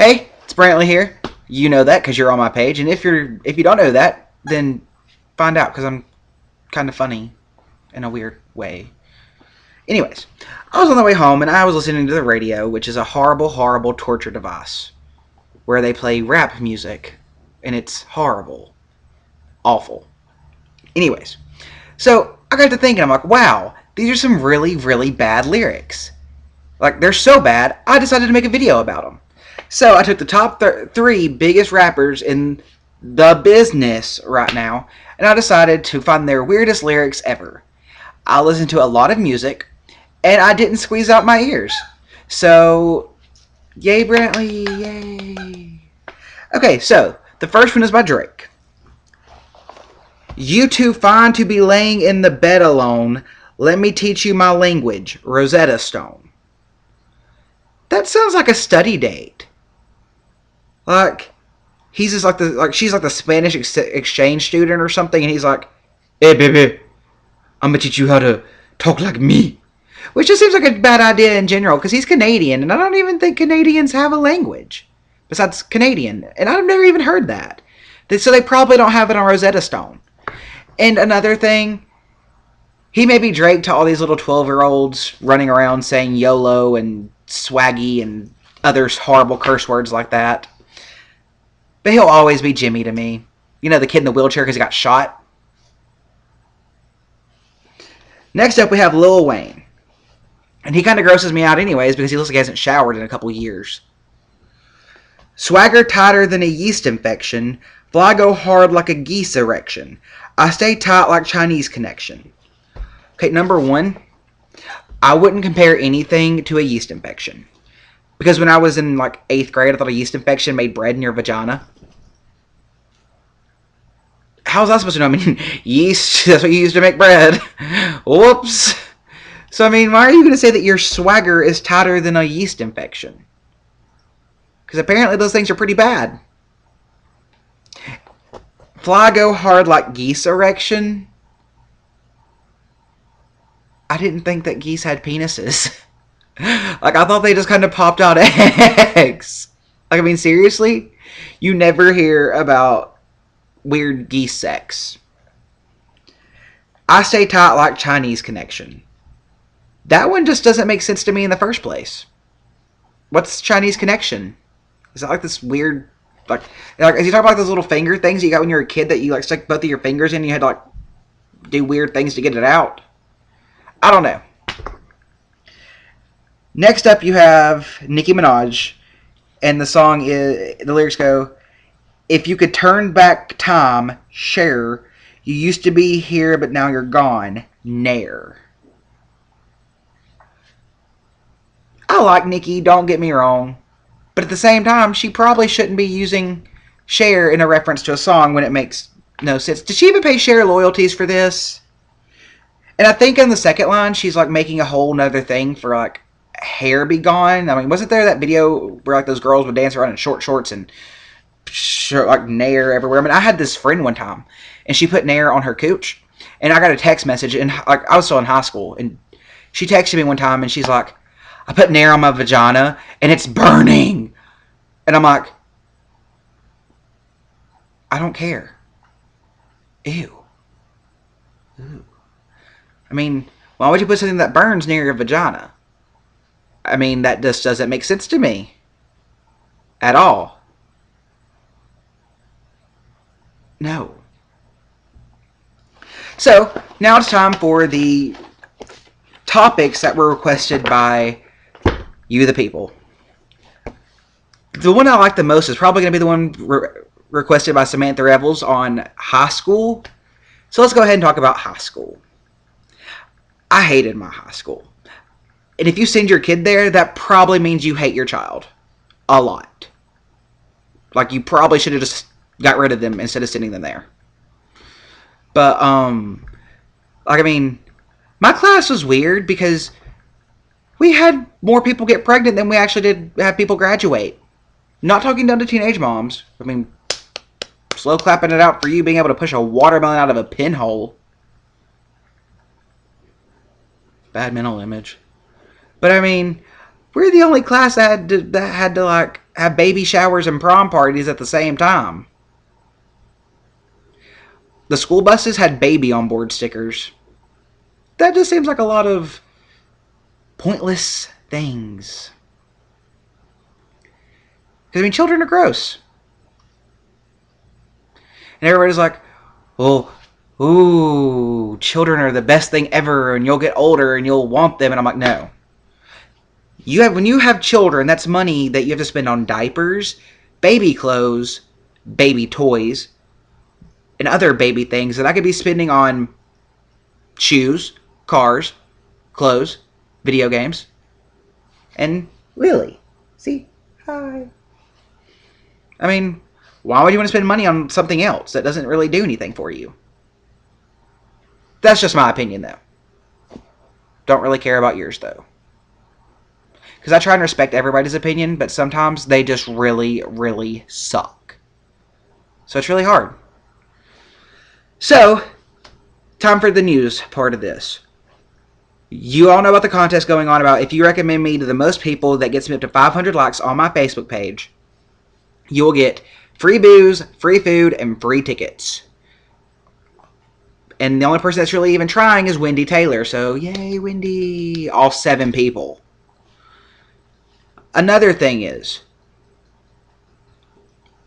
Hey, it's Brantley here. You know that because you're on my page, and if you don't know that, then find out because I'm kind of funny in a weird way. Anyways, I was on the way home and I was listening to the radio, which is a horrible, horrible torture device where they play rap music, and it's horrible, awful. Anyways, so I got to thinking, I'm like, wow, these are some really, really bad lyrics. Like, they're so bad, I decided to make a video about them. So I took the top three biggest rappers in the business right now, and I decided to find their weirdest lyrics ever. I listened to a lot of music, and I didn't squeeze out my ears. So, yay, Brantley, yay. Okay, so the first one is by Drake. You too fine to be laying in the bed alone. Let me teach you my language, Rosetta Stone. That sounds like a study date. Like, he's just like she's like the Spanish exchange student or something, and he's like, "Hey, baby, I'm gonna teach you how to talk like me," which just seems like a bad idea in general because he's Canadian, and I don't even think Canadians have a language besides Canadian, and I've never even heard that. So they probably don't have it on Rosetta Stone. And another thing, he may be Drake to all these little 12-year-olds running around saying YOLO and swaggy and other horrible curse words like that. But he'll always be Jimmy to me. You know, the kid in the wheelchair because he got shot. Next up, we have Lil Wayne. And he kind of grosses me out anyways because he looks like he hasn't showered in a couple years. Swagger tighter than a yeast infection. Fly go hard like a geese erection. I stay tight like Chinese connection. Okay, number one, I wouldn't compare anything to a yeast infection. Because when I was in like 8th grade, I thought a yeast infection made bread in your vagina. How was I supposed to know? I mean, yeast, that's what you use to make bread. Whoops. So, I mean, why are you going to say that your swagger is tighter than a yeast infection? Because apparently those things are pretty bad. Fly go hard like geese erection. I didn't think that geese had penises. Like, I thought they just kind of popped out eggs. Like, I mean, seriously? You never hear about weird geese sex. I stay tight like Chinese connection. That one just doesn't make sense to me in the first place. What's Chinese connection? Is that like this weird, like is he talking about those little finger things you got when you were a kid that you like stuck both of your fingers in and you had to like do weird things to get it out? I don't know. Next up, you have Nicki Minaj, and the song is, the lyrics go, if you could turn back time, share, you used to be here, but now you're gone, nair. I like Nicki, don't get me wrong, but at the same time, she probably shouldn't be using share in a reference to a song when it makes no sense. Did she even pay Cher royalties for this? And I think in the second line, she's like making a whole nother thing for like hair be gone. I mean, wasn't there that video where like those girls would dance around in short shorts and like nair everywhere? I mean, I had this friend one time, and she put nair on her cooch, and I got a text message, and like I was still in high school, and she texted me one time, and she's like, I put nair on my vagina, and it's burning. And I'm like, I don't care. Ew. Ooh. I mean, why would you put something that burns near your vagina? I mean, that just doesn't make sense to me. At all. No. So, now it's time for the topics that were requested by you, the people. The one I like the most is probably going to be the one requested by Samantha Revels on high school. So let's go ahead and talk about high school. I hated my high school. And if you send your kid there, that probably means you hate your child. A lot. Like, you probably should have just got rid of them instead of sending them there. But, like, I mean, my class was weird because we had more people get pregnant than we actually did have people graduate. Not talking down to teenage moms. I mean, slow clapping it out for you being able to push a watermelon out of a pinhole. Bad mental image. But I mean, We're the only class that had to like have baby showers and prom parties at the same time. The school buses had baby on board stickers. That just seems like a lot of pointless things. Because, I mean, children are gross. And everybody's like, well, ooh, children are the best thing ever, and you'll get older and you'll want them. And I'm like, no. When you have children, that's money that you have to spend on diapers, baby clothes, baby toys, and other baby things that I could be spending on shoes, cars, clothes, video games, and Lily. See? Hi. I mean, why would you want to spend money on something else that doesn't really do anything for you? That's just my opinion, though. Don't really care about yours, though. Because I try and respect everybody's opinion, but sometimes they just really, really suck. So it's really hard. So, time for the news part of this. You all know about the contest going on about if you recommend me to the most people that gets me up to 500 likes on my Facebook page, you will get free booze, free food, and free tickets. And the only person that's really even trying is Wendy Taylor. So, yay, Wendy. All 7 people. Another thing is,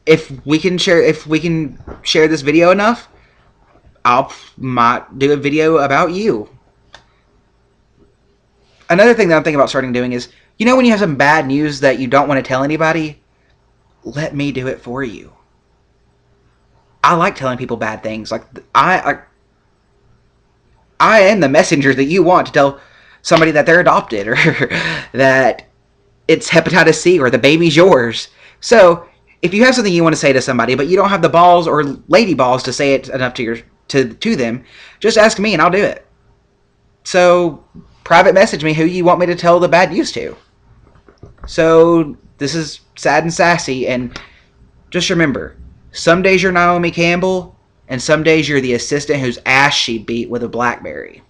if we can share this video enough, might do a video about you. Another thing that I'm thinking about starting doing is, you know when you have some bad news that you don't want to tell anybody? Let me do it for you. I like telling people bad things. Like I am the messenger that you want to tell somebody that they're adopted or that it's hepatitis C or the baby's yours. So if you have something you want to say to somebody, but you don't have the balls or lady balls to say it enough to them, just ask me and I'll do it. So private message me who you want me to tell the bad news to. So this is Sad and Sassy, and just remember, some days you're Naomi Campbell, and some days you're the assistant whose ass she beat with a blackberry.